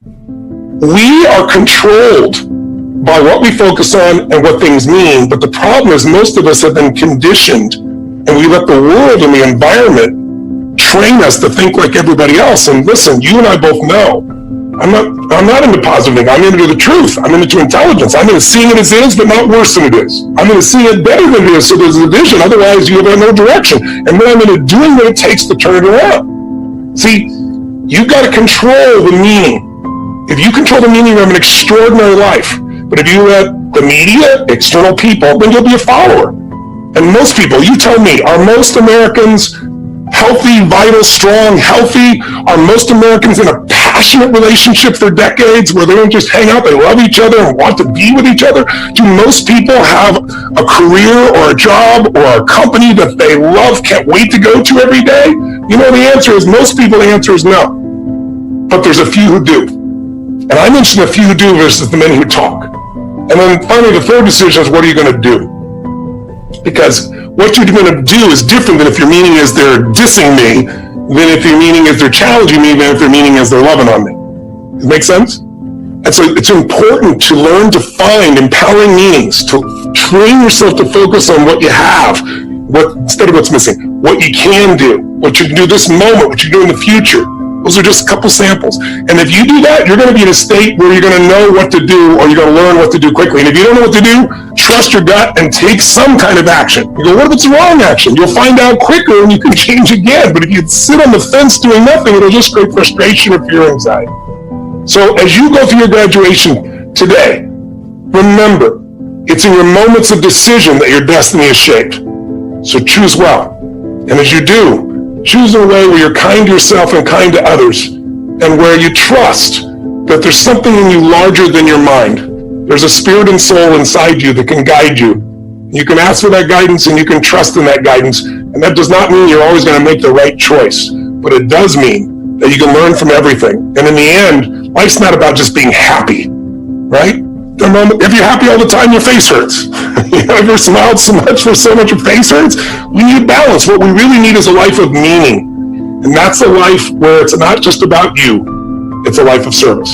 We are controlled by what we focus on and what things mean, but the problem is most of us have been conditioned, and we let the world and the environment train us to think like everybody else. And listen, you and I both know, I'm not into positive thinking. I'm into the truth. I'm into intelligence. I'm into seeing it as it is, but not worse than it is. I'm into seeing it better than it is, so there's a vision. Otherwise, you have no direction. And then I'm into doing what it takes to turn it around. See, you've got to control the meaning. If you control the meaning of an extraordinary life, but if you let the media, external people, then you'll be a follower. And most people, you tell me, are most Americans healthy, vital, strong, healthy? Are most Americans in a passionate relationship for decades where they don't just hang out, they love each other and want to be with each other? Do most people have a career or a job or a company that they love, can't wait to go to every day? You know, the answer is, most people, the answer is no. But there's a few who do. And I mentioned a few who do versus the many who talk. And then finally, the third decision is, what are you going to do? Because what you're going to do is different than if your meaning is they're dissing me, than if your meaning is they're challenging me, than if their meaning is they're loving on me. Does it make sense? And so it's important to learn to find empowering meanings, to train yourself to focus on what you have, instead of what's missing, what you can do, what you can do this moment, what you can do in the future. Those are just a couple samples. And if you do that, you're going to be in a state where you're going to know what to do, or you're going to learn what to do quickly. And if you don't know what to do, trust your gut and take some kind of action. You go, what if it's the wrong action? You'll find out quicker and you can change again. But if you sit on the fence doing nothing, it'll just create frustration or fear, anxiety. So as you go through your graduation today, remember, it's in your moments of decision that your destiny is shaped. So choose well. And as you do, choose in a way where you're kind to yourself and kind to others, and where you trust that there's something in you larger than your mind. There's a spirit and soul inside you that can guide you. You can ask for that guidance and you can trust in that guidance. And that does not mean you're always going to make the right choice, but it does mean that you can learn from everything. And in the end, life's not about just being happy, right? If you're happy all the time, your face hurts. If you're smiled so much for so much, your face hurts. We need balance. What we really need is a life of meaning. And that's a life where it's not just about you. It's a life of service.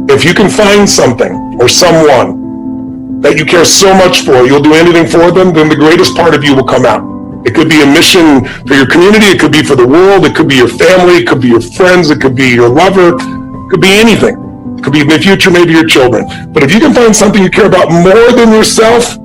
If you can find something or someone that you care so much for, you'll do anything for them, then the greatest part of you will come out. It could be a mission for your community. It could be for the world. It could be your family. It could be your friends. It could be your lover. It could be anything. Could be in the future, maybe your children. But if you can find something you care about more than yourself,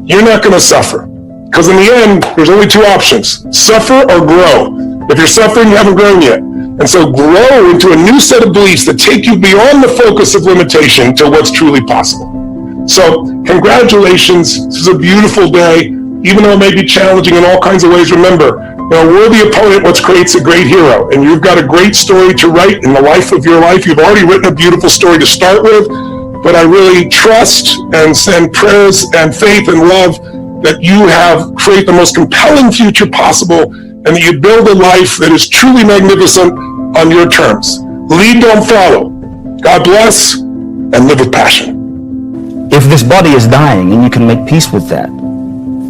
you're not going to suffer. Because in the end, there's only two options: suffer or grow. If you're suffering, you haven't grown yet. And so grow into a new set of beliefs that take you beyond the focus of limitation to what's truly possible. So congratulations. This is a beautiful day. Even though it may be challenging in all kinds of ways, remember, a worthy opponent what creates a great hero. And you've got a great story to write in the life of your life. You've already written a beautiful story to start with, but I really trust and send prayers and faith and love that you have create the most compelling future possible, and that you build a life that is truly magnificent on your terms. Lead, don't follow. God bless, and live with passion. If this body is dying and you can make peace with that,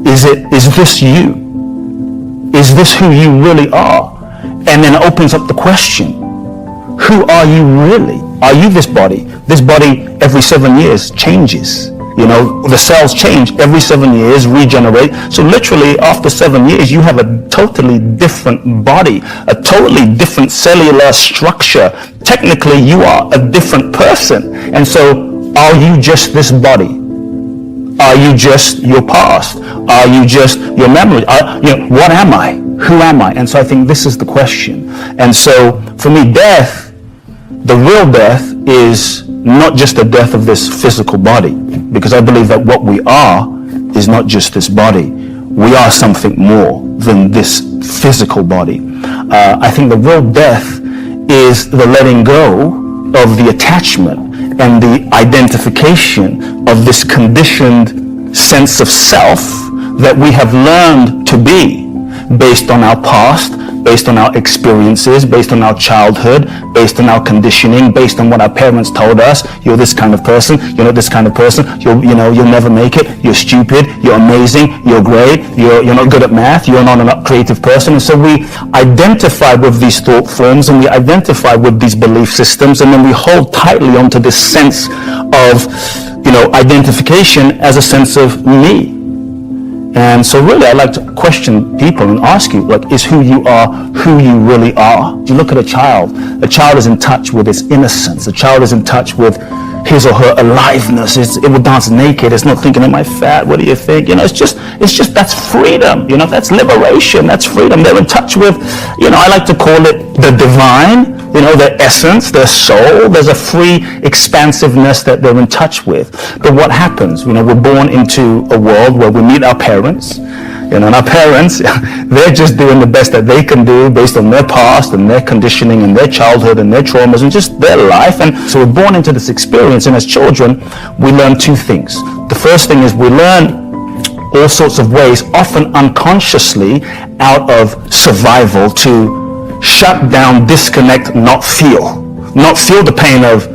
is this you? Is this who you really are? And then it opens up the question, who are you really? Are you this body? This body every 7 years changes. You know, the cells change every 7 years, regenerate. So literally after 7 years, you have a totally different body, a totally different cellular structure. Technically, you are a different person. And so are you just this body? Are you just your past? Are you just your memory? What am I? Who am I? And so I think this is the question. And so for me, death, the real death, is not just the death of this physical body, because I believe that what we are is not just this body. We are something more than this physical body. I think the real death is the letting go of the attachment and the identification of this conditioned sense of self that we have learned to be based on our past, based on our experiences, based on our childhood, based on our conditioning, based on what our parents told us. You're this kind of person, you're not this kind of person, you'll never make it, you're stupid, you're amazing, you're great, you're not good at math, you're not a creative person. And so we identify with these thought forms, and we identify with these belief systems, and then we hold tightly onto this sense of, identification as a sense of me. And so really I like to question people and ask you, is who you are who you really are? You look at a child is in touch with its innocence. A child is in touch with his or her aliveness. It will dance naked. It's not thinking, am I fat? What do you think? It's just that's freedom. That's liberation. That's freedom. They're in touch with, I like to call it the divine, their essence, their soul. There's a free expansiveness that they're in touch with. But what happens? We're born into a world where we meet our parents. And our parents, they're just doing the best that they can do based on their past and their conditioning and their childhood and their traumas and just their life. And so we're born into this experience. And as children, we learn two things. The first thing is we learn all sorts of ways, often unconsciously, out of survival, to shut down, disconnect, not feel the pain of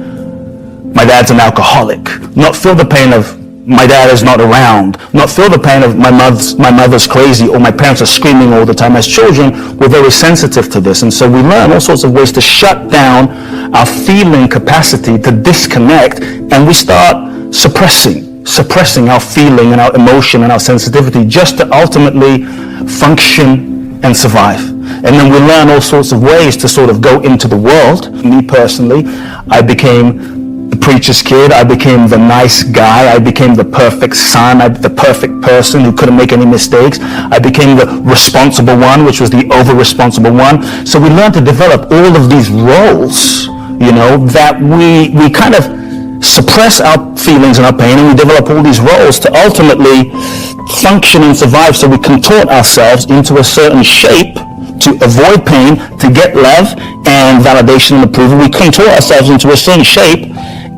my dad's an alcoholic, not feel the pain of my dad is not around, not feel the pain of my mother's crazy, or my parents are screaming all the time. As children, we're very sensitive to this, and so we learn all sorts of ways to shut down our feeling capacity, to disconnect, and we start suppressing our feeling and our emotion and our sensitivity just to ultimately function and survive. And then we learn all sorts of ways to sort of go into the world. Me personally, I became the preacher's kid. I became the nice guy. I became the perfect son. The perfect person who couldn't make any mistakes. I became the responsible one, which was the over-responsible one. So we learned to develop all of these roles, that we kind of suppress our feelings and our pain, and we develop all these roles to ultimately function and survive. So we contort ourselves into a certain shape to avoid pain, to get love and validation and approval. We contort ourselves into a certain shape,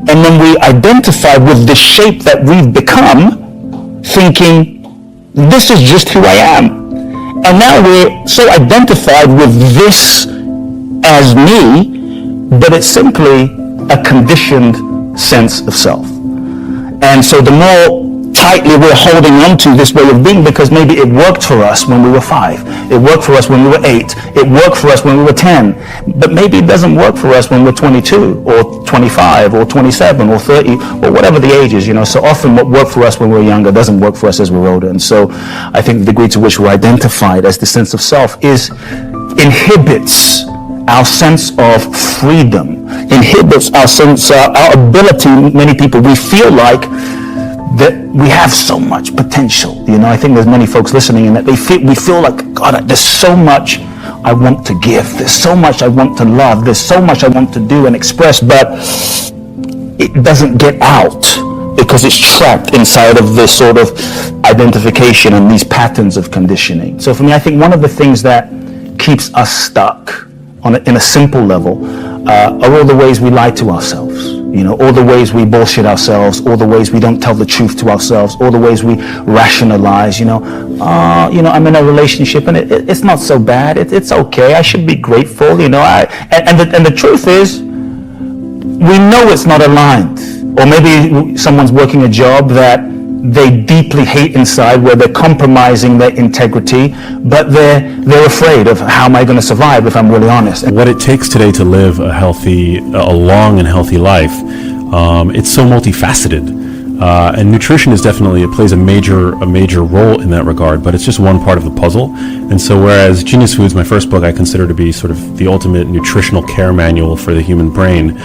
and then we identify with the shape that we've become, thinking, this is just who I am. And now we're so identified with this as me, but it's simply a conditioned sense of self. And so the more tightly we're holding on to this way of being, because maybe it worked for us when we were 5, it worked for us when we were 8, it worked for us when we were 10, but maybe it doesn't work for us when we're 22 or 25 or 27 or 30 or whatever the age is. So often what worked for us when we were younger doesn't work for us as we're older. And so I think the degree to which we're identified as the sense of self inhibits our sense of freedom, inhibits our sense, our ability. Many people, we feel like that we have so much potential. I think there's many folks listening, and that we feel like, God, there's so much I want to give. There's so much I want to love. There's so much I want to do and express, but it doesn't get out because it's trapped inside of this sort of identification and these patterns of conditioning. So for me, I think one of the things that keeps us stuck in a simple level are all the ways we lie to ourselves. All the ways we bullshit ourselves, all the ways we don't tell the truth to ourselves, all the ways we rationalize, I'm in a relationship and it's not so bad. It's okay. I should be grateful, and the truth is, we know it's not aligned. Or maybe someone's working a job that they deeply hate inside, where they're compromising their integrity, but they're afraid of, how am I going to survive if I'm really honest? What it takes today to live a long and healthy life, it's so multifaceted. And nutrition plays a major role in that regard, but it's just one part of the puzzle. And so whereas Genius Foods, my first book, I consider to be sort of the ultimate nutritional care manual for the human brain,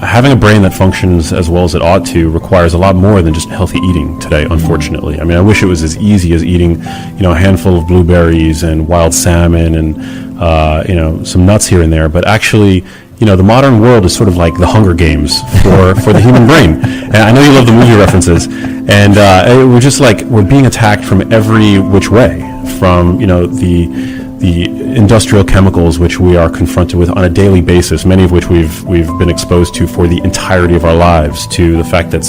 having a brain that functions as well as it ought to requires a lot more than just healthy eating today, unfortunately. I mean, I wish it was as easy as eating, a handful of blueberries and wild salmon and, some nuts here and there, but actually, the modern world is sort of like the Hunger Games for the human brain. And I know you love the movie references. And we're just like, we're being attacked from every which way, from, the the industrial chemicals which we are confronted with on a daily basis, many of which we've been exposed to for the entirety of our lives, to the fact that,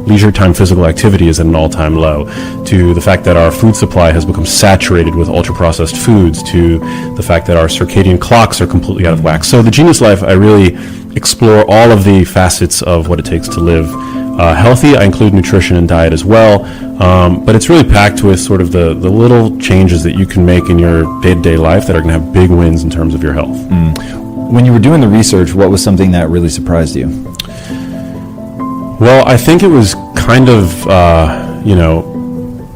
leisure time physical activity is at an all-time low, to the fact that our food supply has become saturated with ultra-processed foods, to the fact that our circadian clocks are completely out of whack. So the Genius Life, I really explore all of the facets of what it takes to live healthy. I include nutrition and diet as well, but it's really packed with sort of the little changes that you can make in your day-to-day life that are going to have big wins in terms of your health. When you were doing the research, what was something that really surprised you? Well, I think it was kind of,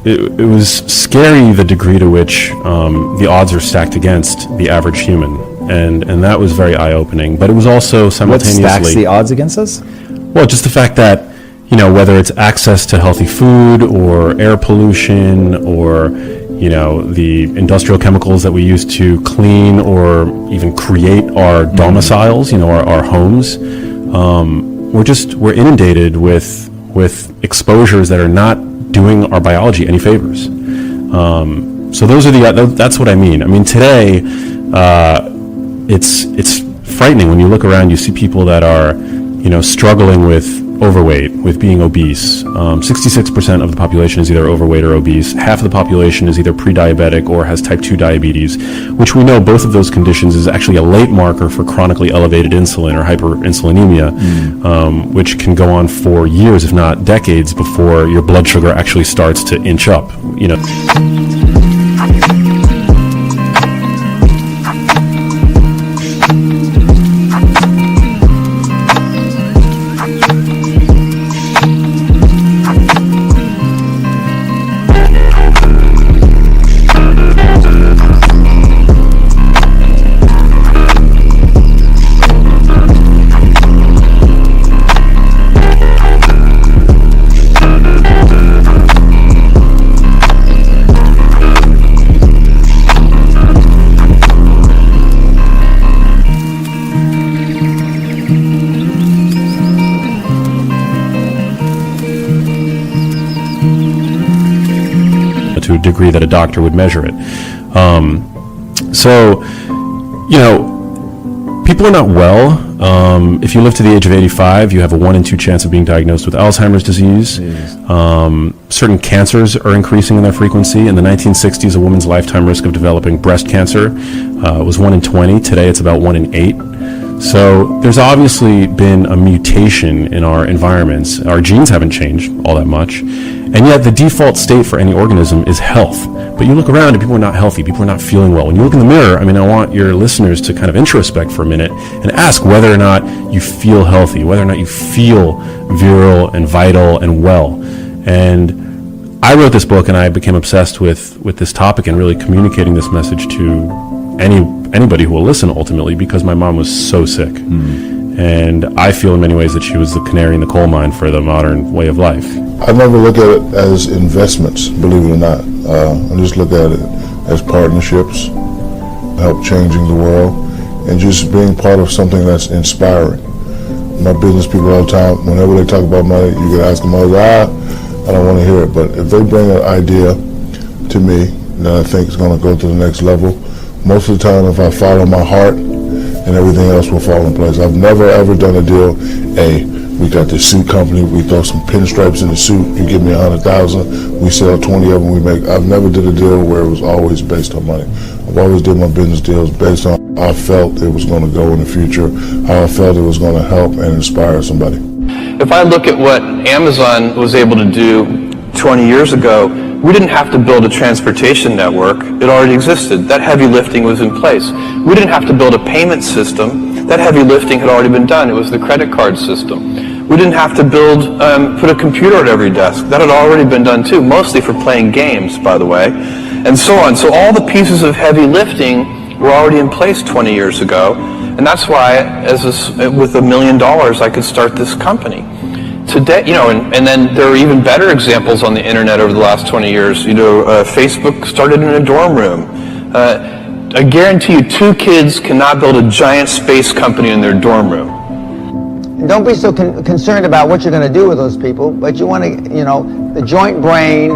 it was scary the degree to which the odds are stacked against the average human, and that was very eye-opening. But it was also simultaneously... What stacks the odds against us? Well, just the fact that, whether it's access to healthy food or air pollution or, the industrial chemicals that we use to clean or even create our domiciles, our homes, we're inundated with exposures that are not doing our biology any favors. So that's what I mean. I mean, today, it's frightening when you look around. You see people that are, struggling with overweight, with being obese. 66% of the population is either overweight or obese. Half of the population is either pre-diabetic or has type 2 diabetes, which we know both of those conditions is actually a late marker for chronically elevated insulin or hyperinsulinemia, which can go on for years, if not decades, before your blood sugar actually starts to inch up. To a degree that a doctor would measure it. People are not well. If you live to the age of 85, you have a 1 in 2 chance of being diagnosed with Alzheimer's disease. Certain cancers are increasing in their frequency. In the 1960s, a woman's lifetime risk of developing breast cancer was 1 in 20. Today, it's about 1 in 8. So there's obviously been a mutation in our environments. Our genes haven't changed all that much. And yet the default state for any organism is health. But you look around and people are not healthy. People are not feeling well. When you look in the mirror, I want your listeners to kind of introspect for a minute and ask whether or not you feel healthy, whether or not you feel virile and vital and well. And I wrote this book and I became obsessed with this topic and really communicating this message to anybody who will listen ultimately, because my mom was so sick. And I feel in many ways that she was the canary in the coal mine for the modern way of life. I never look at it as investments, believe it or not. I just look at it as partnerships, help changing the world, and just being part of something that's inspiring. My business people all the time, whenever they talk about money, you can ask them, I don't want to hear it. But if they bring an idea to me that I think is going to go to the next level, most of the time if I follow my heart, and everything else will fall in place. I've never ever done a deal, we got this suit company, we throw some pinstripes in the suit, you give me 100,000, we sell 20 of them, I've never did a deal where it was always based on money. I've always did my business deals based on how I felt it was going to go in the future, how I felt it was going to help and inspire somebody. If I look at what Amazon was able to do 20 years ago, we didn't have to build a transportation network. It already existed. That heavy lifting was in place. We didn't have to build a payment system. That heavy lifting had already been done. It was the credit card system. We didn't have to put a computer at every desk. That had already been done too, mostly for playing games, by the way, and so on. So all the pieces of heavy lifting were already in place 20 years ago, and that's why, with $1 million, I could start this company. Today, and then there are even better examples on the internet over the last 20 years. Facebook started in a dorm room. I guarantee you 2 kids cannot build a giant space company in their dorm room. Don't be so concerned about what you're going to do with those people, but you want to, the joint brain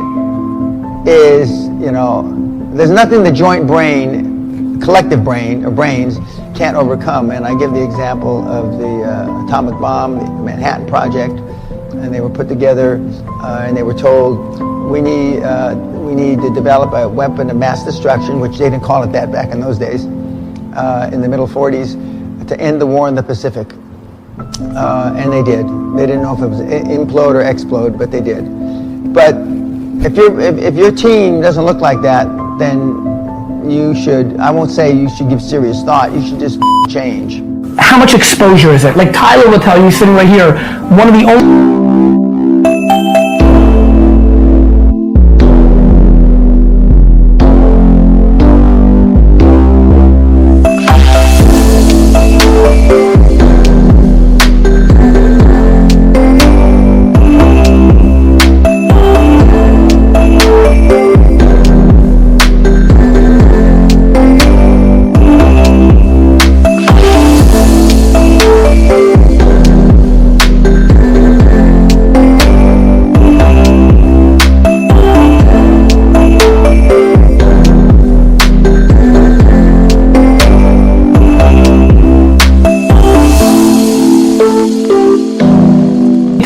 is, there's nothing the joint brain collective brain or brains can't overcome. And I give the example of the atomic bomb, the Manhattan Project, and they were put together and they were told, we need to develop a weapon of mass destruction, which they didn't call it that back in those days, in the middle 40s, to end the war in the Pacific. And they did. They didn't know if it was implode or explode, but they did. But if your team doesn't look like that, then you should, I won't say you should give serious thought, you should just change. How much exposure is it? Like Tyler will tell you, sitting right here, one of the only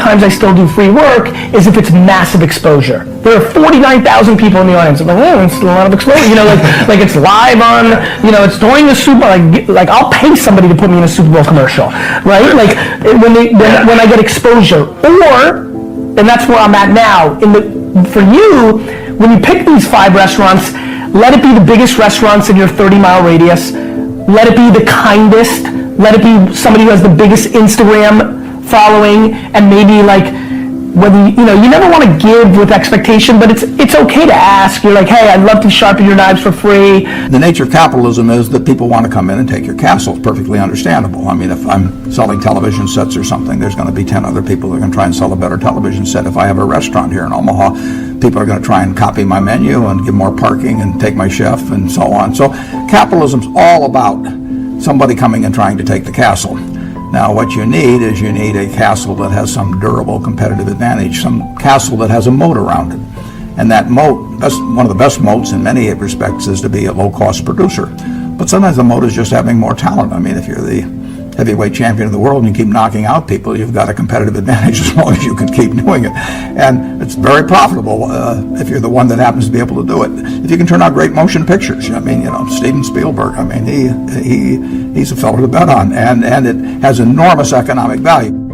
times I still do free work is if it's massive exposure. There are 49,000 people in the audience. I'm like, oh, it's a lot of exposure. You know, like it's live on, you know, it's during the Super Bowl. Like I'll pay somebody to put me in a Super Bowl commercial, right? Like when I get exposure, or, and that's where I'm at now. For you, when you pick these 5 restaurants, let it be the biggest restaurants in your 30-mile radius. Let it be the kindest. Let it be somebody who has the biggest Instagram following, and maybe like whether you never want to give with expectation, but it's okay to ask. You're like, hey, I'd love to sharpen your knives for free. The nature of capitalism is that people want to come in and take your castle. It's perfectly understandable. I mean, if I'm selling television sets or something, there's going to be 10 other people that are going to try and sell a better television set. If I have a restaurant here in Omaha, people are going to try and copy my menu and give more parking and take my chef and so on. So capitalism's all about somebody coming and trying to take the castle. Now, what you need is a castle that has some durable competitive advantage, some castle that has a moat around it. And that moat, one of the best moats in many respects, is to be a low-cost producer. But sometimes the moat is just having more talent. I mean, if you're the heavyweight champion of the world and you keep knocking out people, you've got a competitive advantage as long as you can keep doing it. And it's very profitable if you're the one that happens to be able to do it. If you can turn out great motion pictures, I mean, Steven Spielberg, I mean, he's a fellow to bet on, and it has enormous economic value.